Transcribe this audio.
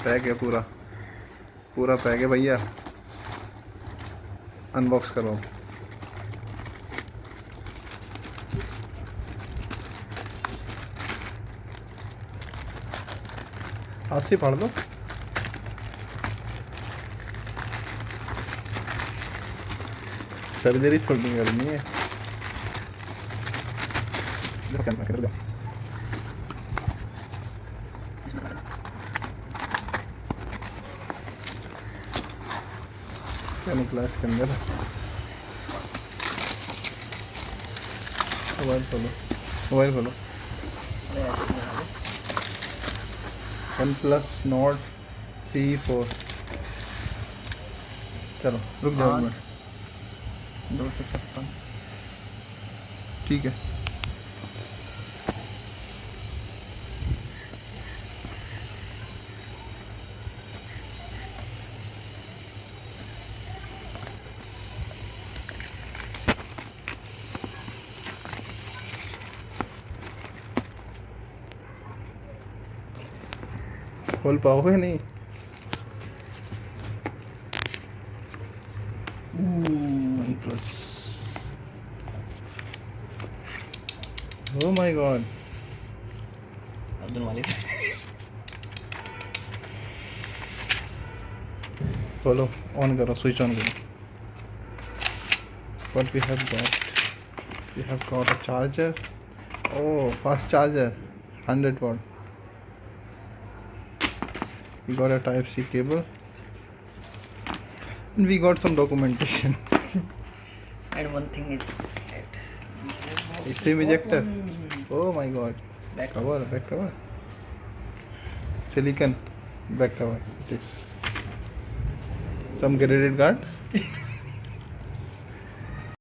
Pack है पूरा, पूरा पैक है भैया। अनबॉक्स करो। हाथ से फाड़ दो। सर्जरी थोड़ी करनी है। क्या निकला इसके अंदर? मोबाइल खोलो, मोबाइल खोलो। OnePlusnord C4। चलो रुक जाओ एक मिनट। 256। ठीक है। खोल पाओगे नहीं? OnePlus। Oh my God। खोलो, ऑन करो, स्विच ऑन करो। What we have got? We have got a charger. Oh, fast charger, 100 watt. We got a Type C cable. And we got some documentation. And one thing is that Stream ejector. Oh my God. Back cover, back cover. Silicon back cover. It is. Some graded guard.